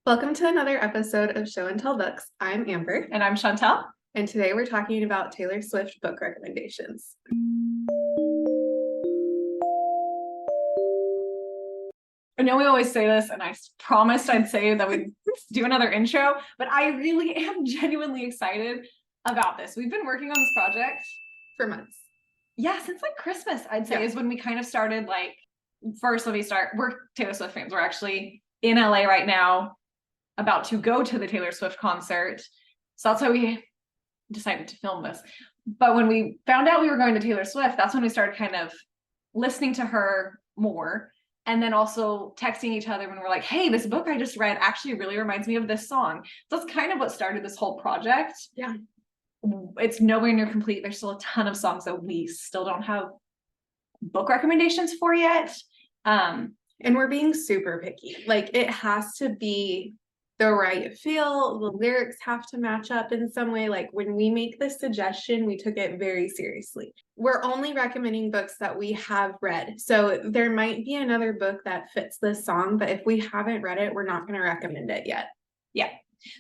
Welcome to another episode of Show and Tell Books. I'm Amber, And I'm Chantel. and today we're talking about Taylor Swift book recommendations. I know we always say this, and I promised I'd say that we'd do another intro, but I really am genuinely excited about this. We've been working on this project For months. Yeah, since like Christmas, I'd say, is when we kind of started. First, let me start. We're Taylor Swift fans. We're actually in LA right now, about to go to the Taylor Swift concert. So that's why we decided to film this. But when we found out we were going to Taylor Swift, that's when we started kind of listening to her more. And then also texting each other when we're like, hey, this book I just read actually really reminds me of this song. So that's kind of what started this whole project. Yeah. It's nowhere near complete. There's still a ton of songs that we still don't have book recommendations for yet. And we're being super picky. Like, it has to be the right feel. The lyrics have to match up in some way. Like, when we make this suggestion, we took it very seriously. We're only recommending books that we have read. So there might be another book that fits this song, but if we haven't read it, we're not going to recommend it yet. Yeah.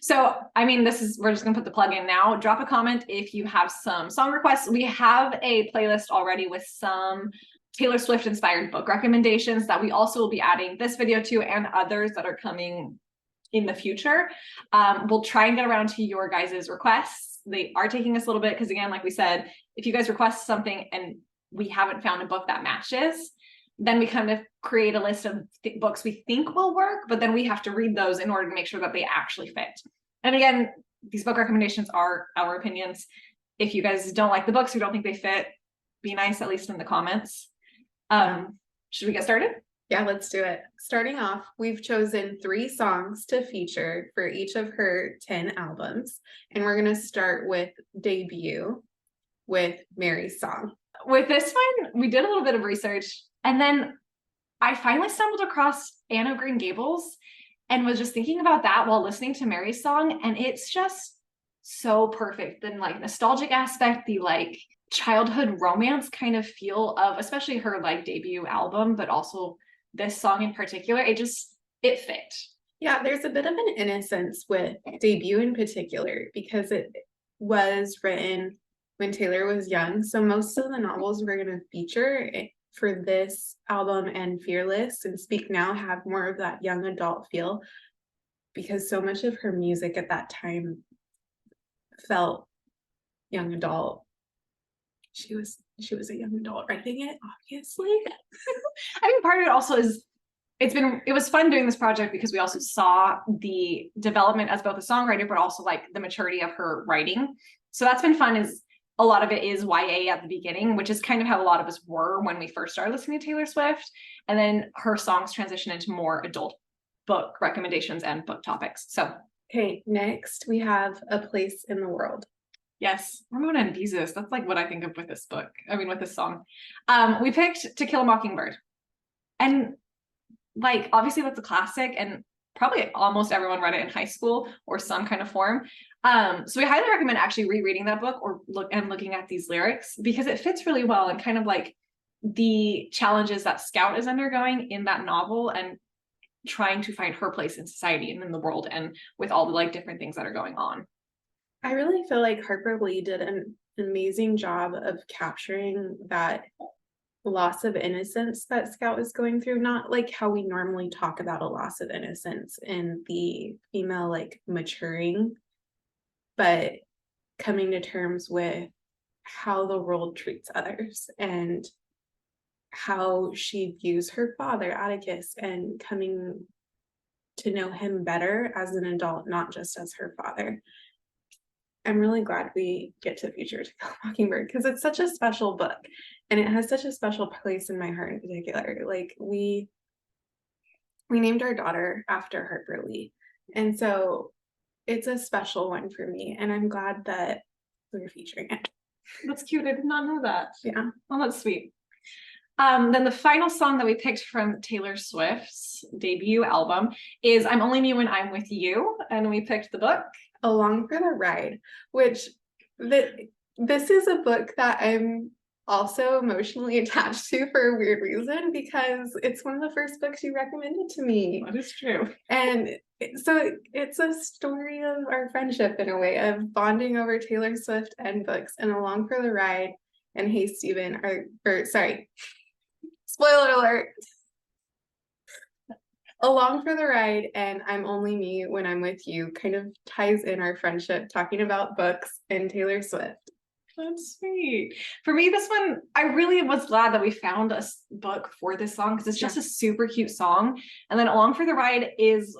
So, I mean, we're just gonna put the plug in now. Drop a comment if you have some song requests. We have a playlist already with some Taylor Swift inspired book recommendations that we also will be adding this video to, and others that are coming in the future. We'll try and get around to your guys' requests. They are taking us a little bit because, again, like we said, if you guys request something and we haven't found a book that matches, then we kind of create a list of books we think will work, but then we have to read those in order to make sure that they actually fit. And again, these book recommendations are our opinions. If you guys don't like the books or don't think they fit, be nice, at least in the comments. Should we get started? Yeah, let's do it. Starting off, we've chosen 3 songs to feature for each of her 10 albums. And we're going to start with Debut with Mary's Song. With this one, we did a little bit of research, and then I finally stumbled across Anne of Green Gables and was just thinking about that while listening to Mary's Song, and it's just so perfect. The like nostalgic aspect, the like childhood romance kind of feel of especially her like debut album, but also this song in particular, it fit. Yeah, there's a bit of an innocence with Debut in particular because it was written when Taylor was young. So most of the novels we're going to feature for this album and Fearless and Speak Now have more of that young adult feel, because so much of her music at that time felt young adult. She was a young adult writing it, obviously. I think part of it also is it was fun doing this project because we also saw the development as both a songwriter, but also like the maturity of her writing. So that's been fun. Is a lot of it is YA at the beginning, which is kind of how a lot of us were when we first started listening to Taylor Swift. And then her songs transition into more adult book recommendations and book topics. So, okay, next we have A Place in the World. Yes, Ramona and Beezus. That's like what I think of with this book. I mean, with this song. We picked To Kill a Mockingbird. And like, obviously that's a classic, and probably almost everyone read it in high school or some kind of form. So we highly recommend actually rereading that book or looking at these lyrics, because it fits really well and kind of like the challenges that Scout is undergoing in that novel and trying to find her place in society and in the world and with all the like different things that are going on. I really feel like Harper Lee did an amazing job of capturing that loss of innocence that Scout is going through, not like how we normally talk about a loss of innocence in the female like maturing, but coming to terms with how the world treats others and how she views her father, Atticus, and coming to know him better as an adult, not just as her father. I'm really glad we get to feature To Kill a Mockingbird because it's such a special book and it has such a special place in my heart in particular. Like, we named our daughter after Harper Lee, and so it's a special one for me, and I'm glad that we're featuring it. That's cute. I did not know that. Yeah. Oh, that's sweet. Then the final song that we picked from Taylor Swift's debut album is I'm Only Me When I'm With You, and we picked the book Along for the Ride, which this is a book that I'm also emotionally attached to for a weird reason because it's one of the first books you recommended to me. That is true. And so it's a story of our friendship in a way of bonding over Taylor Swift and books and Along for the Ride and Hey Stephen or sorry, spoiler alert. Along for the Ride and I'm Only Me When I'm With You kind of ties in our friendship talking about books and Taylor Swift. That's sweet. For me, this one, I really was glad that we found a book for this song because it's just a super cute song. And then Along for the Ride is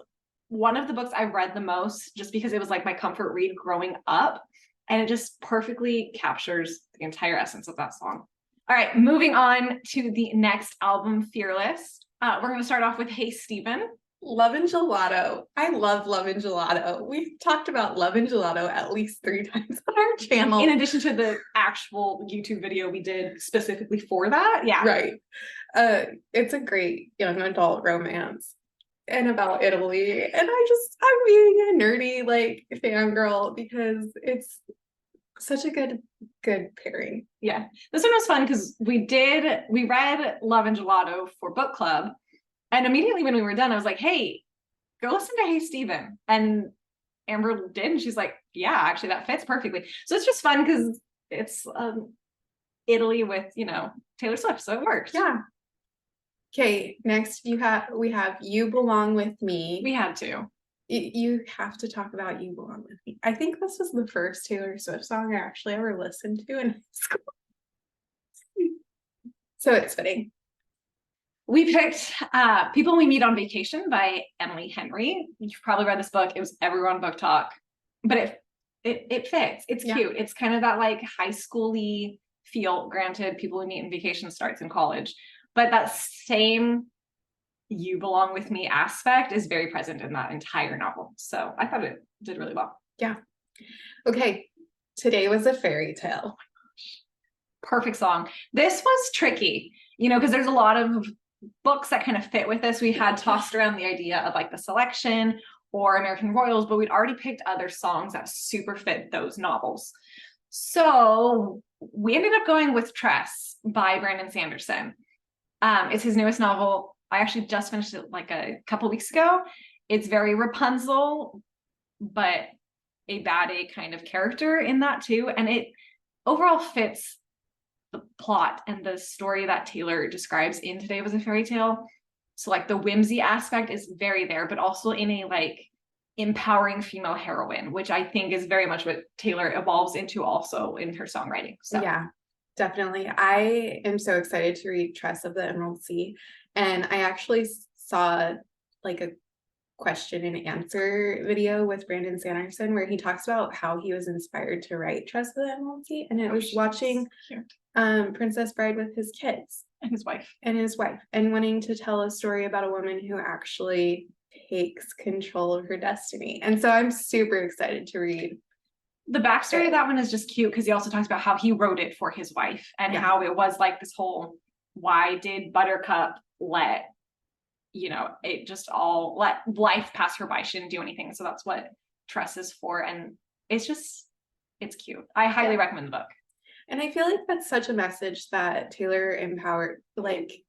one of the books I've read the most just because it was like my comfort read growing up. And it just perfectly captures the entire essence of that song. All right, moving on to the next album, Fearless. We're going to start off with Hey Stephen. Love and Gelato. I love Love and Gelato. We've talked about Love and Gelato at least 3 times on our channel. In addition to the actual YouTube video we did specifically for that. Yeah. Right. It's a great young adult romance and about Italy. And I'm being a nerdy like fangirl because it's such a good pairing. Yeah. This one was fun because we read Love and Gelato for book club. And immediately when we were done, I was like, hey, go listen to Hey Stephen. And Amber did. And she's like, yeah, actually that fits perfectly. So it's just fun because it's Italy with, Taylor Swift. So it works. Yeah. Okay. Next we have You Belong With Me. We had to. You have to talk about You Belong With Me. I think this was the first Taylor Swift song I actually ever listened to in school. So it's fitting. We picked People We Meet on Vacation by Emily Henry. You've probably read this book. It was everywhere on booktok, but it fits. It's cute. It's kind of that like high school-y feel. Granted, People We Meet on Vacation starts in college, but that same You Belong With Me aspect is very present in that entire novel. So I thought it did really well. Yeah. Okay. Today Was a Fairy Tale. Perfect song. This was tricky, because there's a lot of books that kind of fit with this. We had tossed around the idea of like The Selection or American Royals, but we'd already picked other songs that super fit those novels. So we ended up going with Tress by Brandon Sanderson. It's his newest novel. I actually just finished it like a couple weeks ago. It's very Rapunzel, but a bad-a kind of character in that too. And it overall fits the plot and the story that Taylor describes in Today Was a Fairy Tale. So like the whimsy aspect is very there, but also in a like empowering female heroine, which I think is very much what Taylor evolves into also in her songwriting. So yeah, definitely. I am so excited to read Tress of the Emerald Sea. And I actually saw like a question and answer video with Brandon Sanderson where he talks about how he was inspired to write Tress of the Emerald Sea. And it was watching Princess Bride with his kids and his wife and wanting to tell a story about a woman who actually takes control of her destiny. And so I'm super excited to read. The backstory of that one is just cute because he also talks about how he wrote it for his wife and how it was like this whole, why did Buttercup let it just all let life pass her by? She didn't do anything. So that's what Tress is for. And it's cute. I highly recommend the book. And I feel like that's such a message that Taylor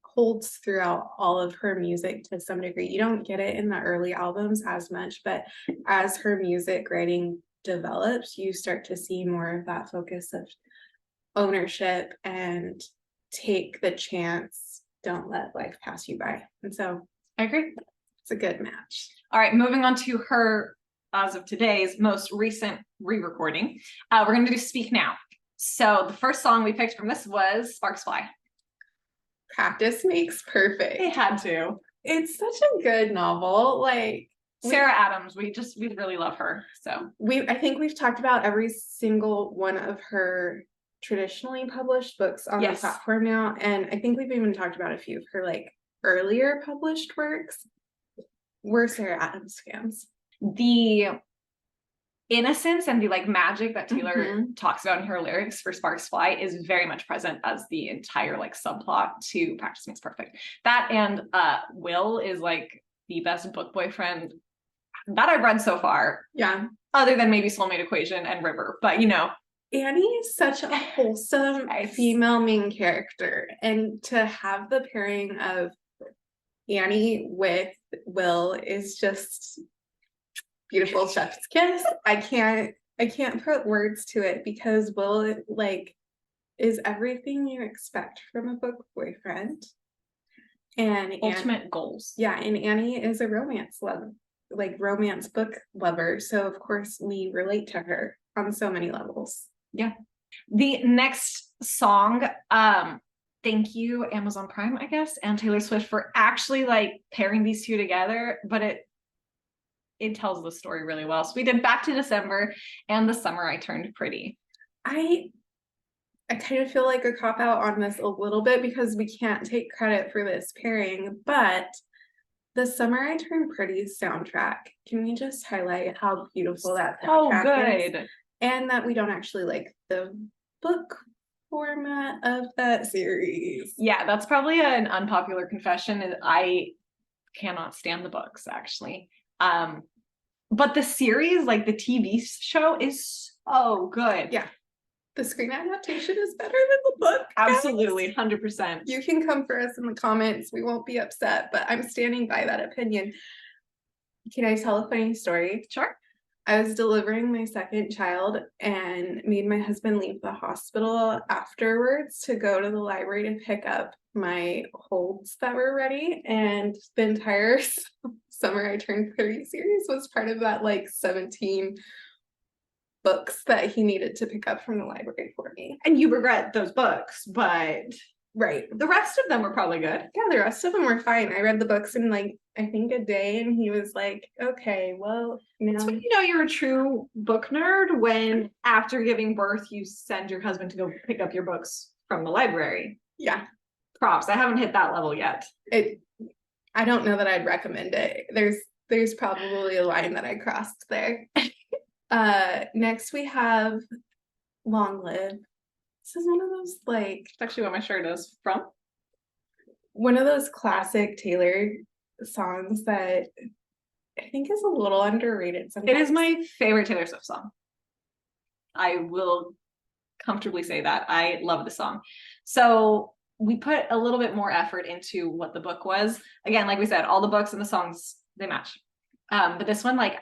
holds throughout all of her music to some degree. You don't get it in the early albums as much, but as her music writing develops, you start to see more of that focus of ownership and take the chance. Don't let life pass you by. And so I agree. It's a good match. All right, moving on to her, as of today's most recent re-recording. We're going to do Speak Now. So the first song we picked from this was Sparks Fly. Practice makes perfect. It had to. It's such a good novel. Like Sarah Adams, we really love her. So I think we've talked about every single one of her traditionally published books on the platform now. And I think we've even talked about a few of her like earlier published works. We're Sarah Adams fans. The innocence and the like magic that Taylor talks about in her lyrics for Sparks Fly is very much present as the entire like subplot to Practice Makes Perfect. That and Will is like the best book boyfriend that I've read so far. Yeah. Other than maybe Soulmate Equation and River. But Annie is such a wholesome Yes. female main character, and to have the pairing of Annie with Will is just beautiful chef's kiss. I can't put words to it because Will like is everything you expect from a book boyfriend. And Ultimate goals. yeah, and Annie is a romance book lover. So of course we relate to her on so many levels. Yeah. The next song, thank you, Amazon Prime, I guess, and Taylor Swift for actually like pairing these two together, but it tells the story really well. So we did Back to December and The Summer I Turned Pretty. I kind of feel like a cop out on this a little bit because we can't take credit for this pairing, but the Summer I Turned Pretty soundtrack, can we just highlight how beautiful that soundtrack is? And that we don't actually like the book format of that series. Yeah, that's probably an unpopular confession. I cannot stand the books, actually. But the series, like the TV show, is so good. Yeah. The screen adaptation is better than the book. Absolutely, 100%. You can come for us in the comments. We won't be upset, but I'm standing by that opinion. Can I tell a funny story? Sure. I was delivering my second child and made my husband leave the hospital afterwards to go to the library to pick up my holds that were ready. And the entire Summer I Turned Pretty series was part of that like 17 books that he needed to pick up from the library for me. And you regret those books, but right. The rest of them were probably good. Yeah, the rest of them were fine. I read the books in like, I think a day, and he was like, okay, well, That's when you know you're a true book nerd, when after giving birth, you send your husband to go pick up your books from the library. Yeah. Props. I haven't hit that level yet. I don't know that I'd recommend it. There's probably a line that I crossed there. Next we have Long Live. This is one of those like, it's actually what my shirt is from. One of those classic Taylor songs that I think is a little underrated sometimes. It is my favorite Taylor Swift song. I will comfortably say that. I love the song. So we put a little bit more effort into what the book was. Again, like we said, all the books and the songs, they match. But this one, like,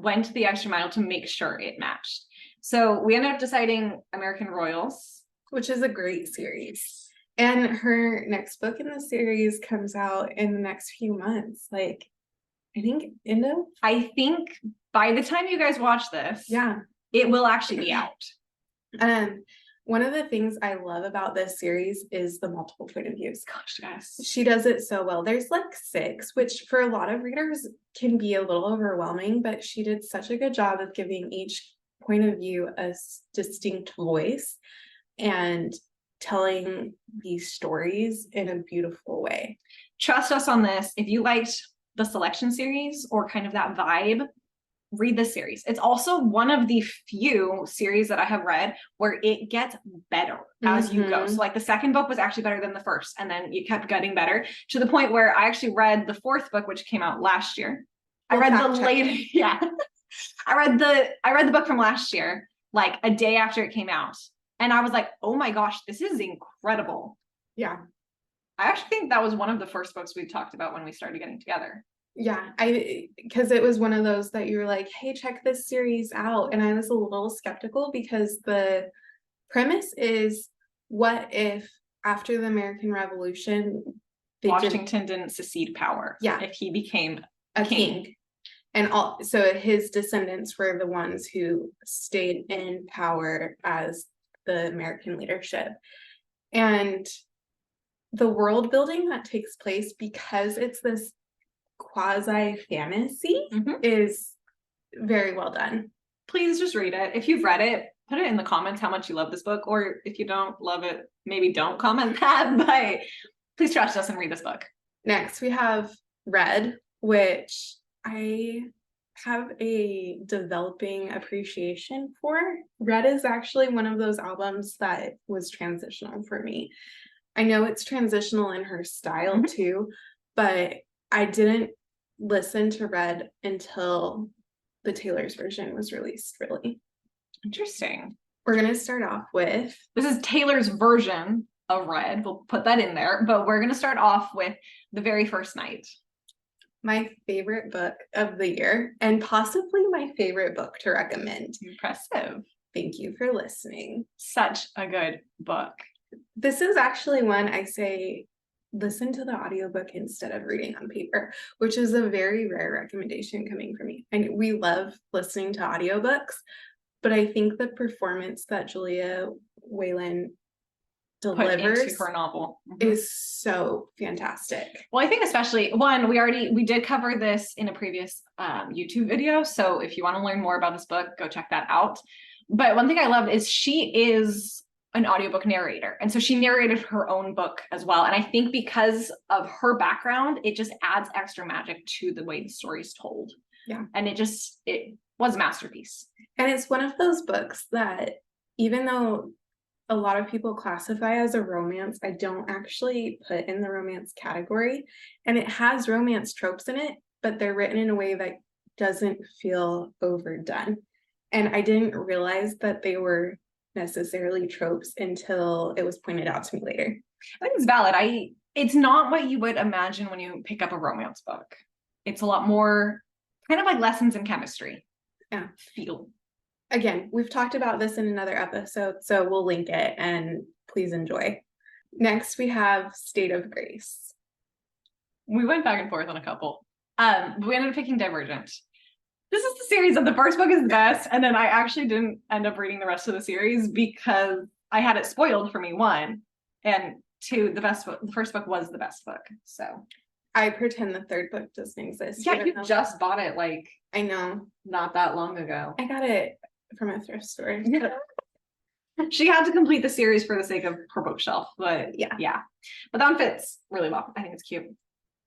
went the extra mile to make sure it matched. So we ended up deciding American Royals, which is a great series. And her next book in the series comes out in the next few months. Like, I think by the time you guys watch this, yeah, it will actually be out. One of the things I love about this series is the multiple point of views. Gosh, yes. She does it so well. There's like 6, which for a lot of readers can be a little overwhelming, but she did such a good job of giving each point of view a distinct voice and telling these stories in a beautiful way. Trust us on this. If you liked the Selection series or kind of that vibe, read this series. It's also one of the few series that I have read where it gets better as you go. So like the second book was actually better than the first, and then it kept getting better to the point where I actually read the 4th book, which came out last year. I read the latest, yeah. I read the book from last year, like a day after it came out. And I was like, oh my gosh, this is incredible. Yeah. I actually think that was one of the first books we talked about when we started getting together. Yeah, because it was one of those that you were like, hey, check this series out. And I was a little skeptical because the premise is, what if after the American Revolution, Washington didn't secede power? Yeah. If he became a king. And so his descendants were the ones who stayed in power as the American leadership. And the world building that takes place, because it's this quasi fantasy, is very well done. Please just read it. If you've read it, put it in the comments how much you love this book, or if you don't love it, maybe don't comment that, but please trust us and read this book. Next we have Red, which I have a developing appreciation for. Red is actually one of those albums that was transitional for me. I know it's transitional in her style too, but I didn't listen to Red until the Taylor's version was released, really. Interesting. We're gonna start off with, This is Taylor's version of Red. We'll put that in there, but we're gonna start off with The Very First Night. my favorite book of the year and possibly my favorite book to recommend. Impressive. Thank you for listening. Such a good book. This is actually one I say listen to the audiobook instead of reading on paper, which is a very rare recommendation coming from me. And we love listening to audiobooks, but I think the performance that Julia Whalen Put delivers into her novel is so fantastic. Well, I think especially one, we did cover this in a previous YouTube video. So if you want to learn more about this book, go check that out. But one thing I loved is she is an audiobook narrator. And so she narrated her own book as well. And I think because of her background, it just adds extra magic to the way the story is told. Yeah. And it was a masterpiece. And it's one of those books that even though a lot of people classify as a romance, I don't actually put in the romance category. And it has romance tropes in it, but they're written in a way that doesn't feel overdone. And I didn't realize that they were necessarily tropes until it was pointed out to me later. I think it's valid. It's not what you would imagine when you pick up a romance book. It's a lot more kind of like lessons in chemistry. Yeah. Feel. Again, we've talked about this in another episode, so we'll link it and please enjoy. Next, we have State of Grace. We went back and forth on a couple. But we ended up picking Divergent. This is the series that the first book is the best, and then I actually didn't end up reading the rest of the series because I had it spoiled for me, one, and two, the first book was the best book. So I pretend the third book doesn't exist. yeah, you just bought it like I know. Not that long ago. I got it from a thrift store. She had to complete the series for the sake of her bookshelf, but yeah. But that one fits really well. I think it's cute.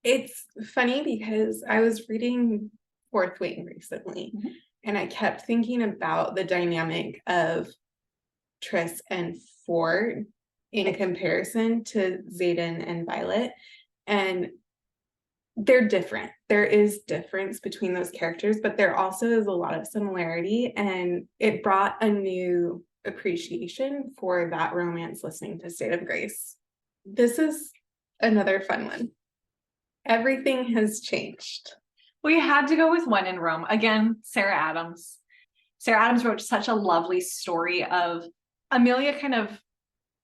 It's funny because I was reading Fourth Wing recently, and I kept thinking about the dynamic of Triss and Ford in comparison to Xaden and Violet, and they're different. There is difference between those characters, but there also is a lot of similarity, and it brought a new appreciation for that romance listening to State of Grace. This is another fun one. Everything has changed. We had to go with When in Rome. Again, Sarah Adams. Sarah Adams wrote such a lovely story of Amelia kind of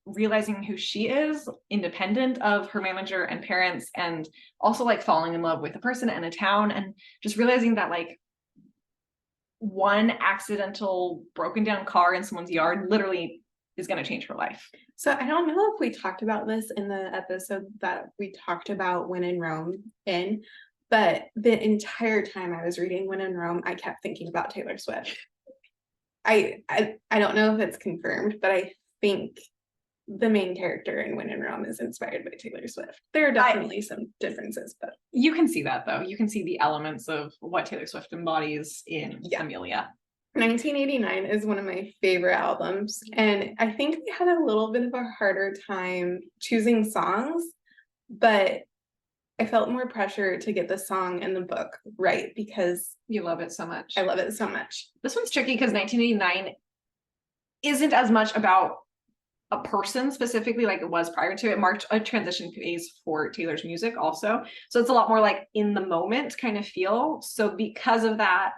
realizing who she is, independent of her manager and parents, and also like falling in love with a person and a town, and just realizing that like one accidental broken down car in someone's yard literally is going to change her life. So I don't know if we talked about this in the episode that we talked about When in Rome but the entire time I was reading When in Rome, I kept thinking about Taylor Swift. I don't know if it's confirmed, but I think the main character in When in Rome is inspired by Taylor Swift. There are definitely some differences, but you can see that though. You can see the elements of what Taylor Swift embodies in Amelia. 1989 is one of my favorite albums, and I think they had a little bit of a harder time choosing songs, but I felt more pressure to get the song and the book right because you love it so much. I love it so much. This one's tricky because 1989 isn't as much about a person specifically like it was prior to it. Marked a transition phase for Taylor's music also. So it's a lot more like in the moment kind of feel. So because of that,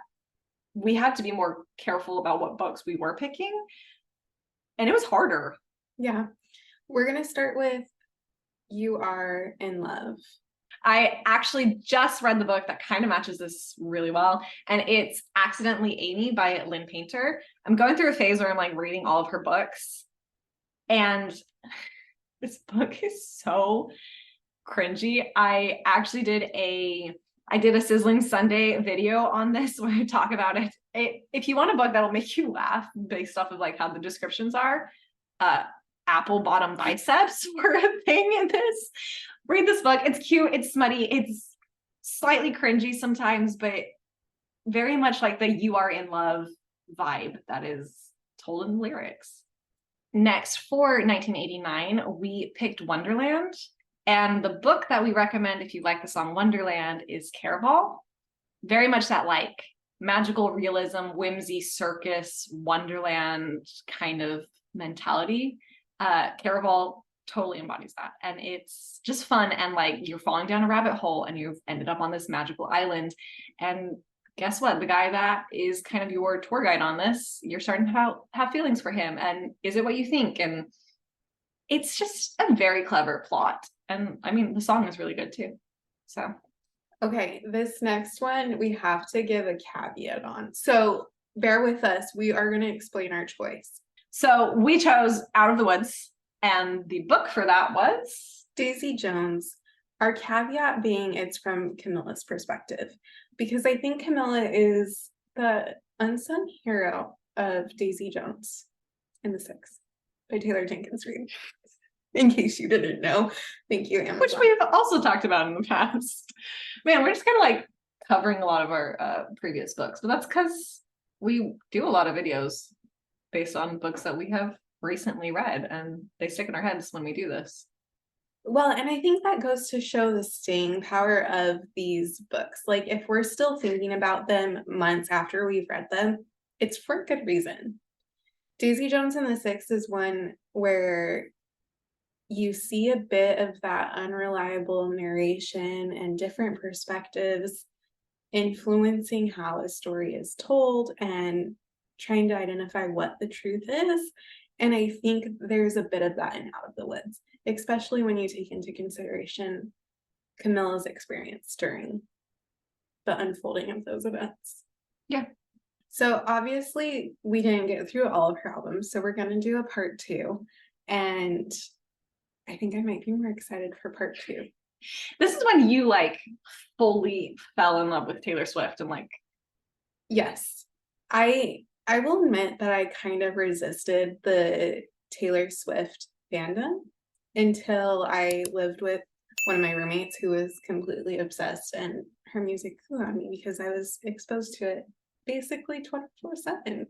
we had to be more careful about what books we were picking. And it was harder. Yeah. We're going to start with You Are in Love. I actually just read the book that kind of matches this really well. And it's Accidentally Amy by Lynn Painter. I'm going through a phase where I'm like reading all of her books. And this book is so cringy. I actually did a Sizzling Sunday video on this where I talk about it. If you want a book that'll make you laugh based off of like how the descriptions are, apple bottom biceps were a thing in this. Read this book. It's cute. It's smutty. It's slightly cringy sometimes, but very much like the You Are in Love vibe that is told in the lyrics. Next, for 1989, we picked Wonderland. And the book that we recommend if you like the song Wonderland is Caraval. Very much that like magical realism, whimsy, circus, wonderland kind of mentality. Caraval totally embodies that. And it's just fun. And like you're falling down a rabbit hole and you've ended up on this magical island. And guess what? The guy that is kind of your tour guide on this, you're starting to have feelings for him. And is it what you think? And it's just a very clever plot. And I mean, the song is really good too. So. Okay, this next one we have to give a caveat on. So bear with us. We are going to explain our choice. So we chose Out of the Woods, and the book for that was Daisy Jones. Our caveat being it's from Camilla's perspective, because I think Camilla is the unsung hero of Daisy Jones in the Six by Taylor Jenkins Reid. In case you didn't know. Thank you, Amazon. Which we've also talked about in the past. Man, we're just kind of like covering a lot of our previous books, but that's because we do a lot of videos based on books that we have recently read, and they stick in our heads when we do this. Well, and I think that goes to show the staying power of these books. Like if we're still thinking about them months after we've read them, it's for a good reason. Daisy Jones and the Six is one where you see a bit of that unreliable narration and different perspectives influencing how a story is told and trying to identify what the truth is. And I think there's a bit of that in Out of the Woods, especially when you take into consideration Camilla's experience during the unfolding of those events. Yeah. So obviously we didn't get through all of her albums, so we're going to do a part 2. And I think I might be more excited for part 2. This is when you like fully fell in love with Taylor Swift and like. Yes, I will admit that I kind of resisted the Taylor Swift fandom until I lived with one of my roommates who was completely obsessed, and her music grew on me because I was exposed to it basically 24/7.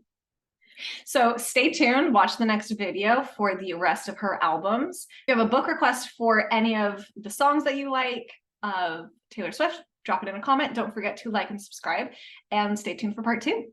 So stay tuned, watch the next video for the rest of her albums. If you have a book request for any of the songs that you like of Taylor Swift, drop it in a comment. Don't forget to like and subscribe, and stay tuned for part 2.